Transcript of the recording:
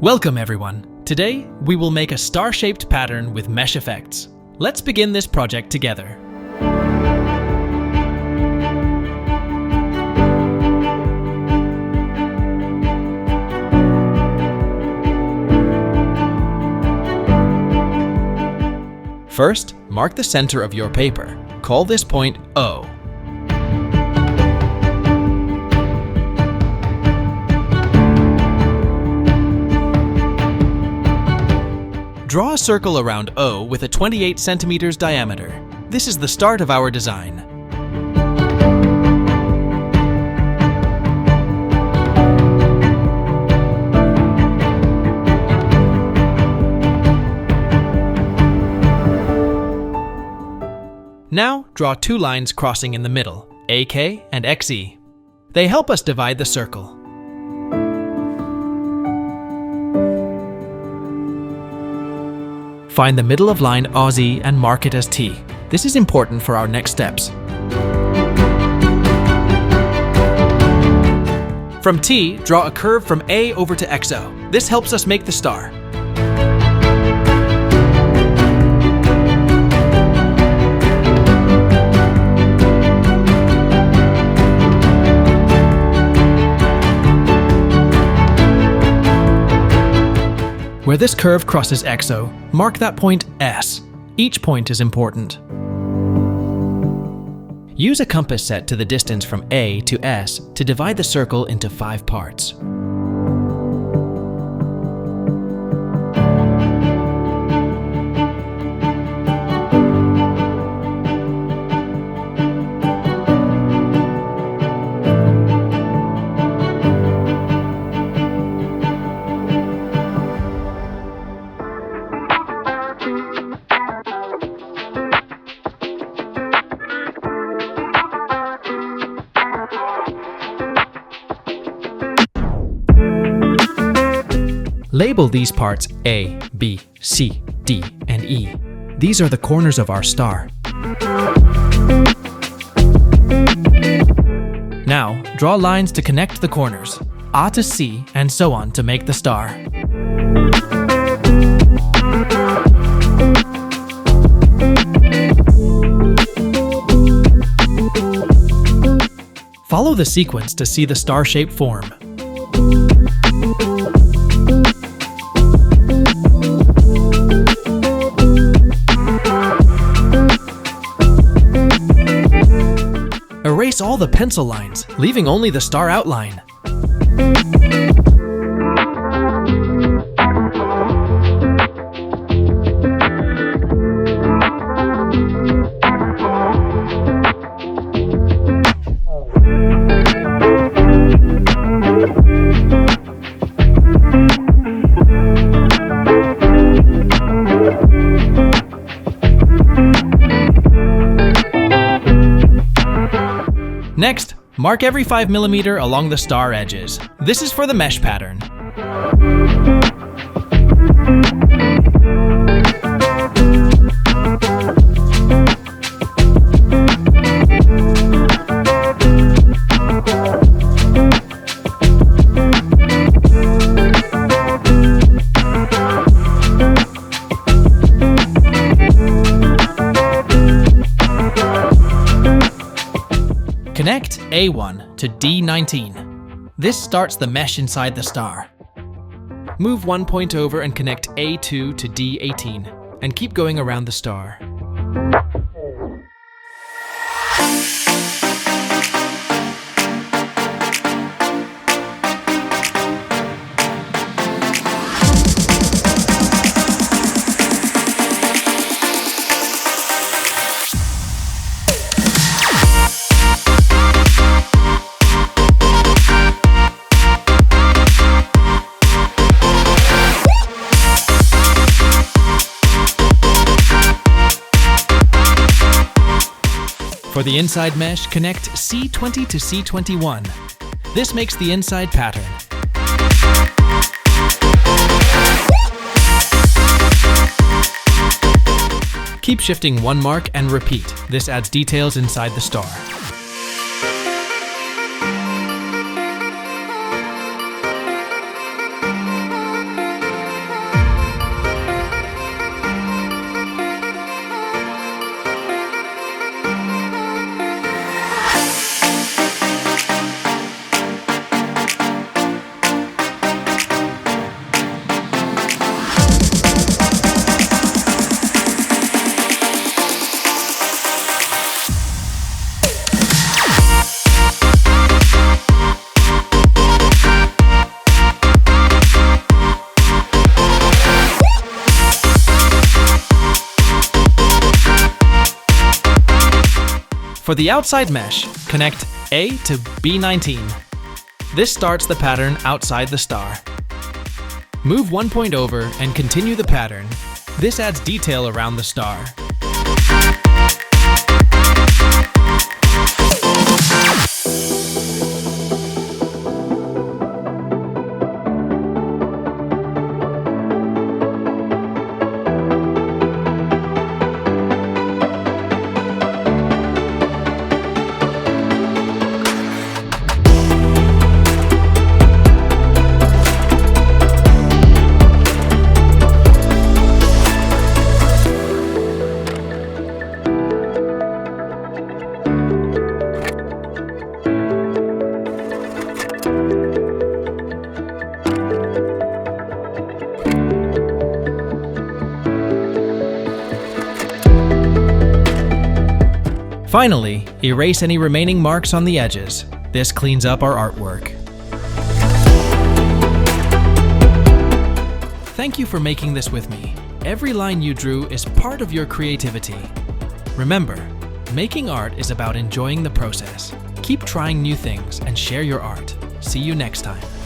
Welcome everyone. Today, we will make a star-shaped pattern with mesh effects. Let's begin this project together. First, mark the center of your paper. Call this point O. Draw a circle around O with a 28 centimeters diameter. This is the start of our design. Now, draw two lines crossing in the middle, AK and XE. They help us divide the circle. Find the middle of line AZ and mark it as T. This is important for our next steps. From T, draw a curve from A over to XO. This helps us make the star. Where this curve crosses XO, mark that point S. Each point is important. Use a compass set to the distance from A to S to divide the circle into 5 parts. Label these parts A, B, C, D, and E. These are the corners of our star. Now, draw lines to connect the corners, A to C, and so on to make the star. Follow the sequence to see the star-shaped form. Erase all the pencil lines, leaving only the star outline. Next, mark every 5 mm along the star edges. This is for the mesh pattern. Connect A1 to D19. This starts the mesh inside the star. Move one point over and connect A2 to D18, and keep going around the star. For the inside mesh, connect C20 to C21. This makes the inside pattern. Keep shifting one mark and repeat. This adds details inside the star. For the outside mesh, connect A to B19. This starts the pattern outside the star. Move 1 point over and continue the pattern. This adds detail around the star. Finally, erase any remaining marks on the edges. This cleans up our artwork. Thank you for making this with me. Every line you drew is part of your creativity. Remember, making art is about enjoying the process. Keep trying new things and share your art. See you next time.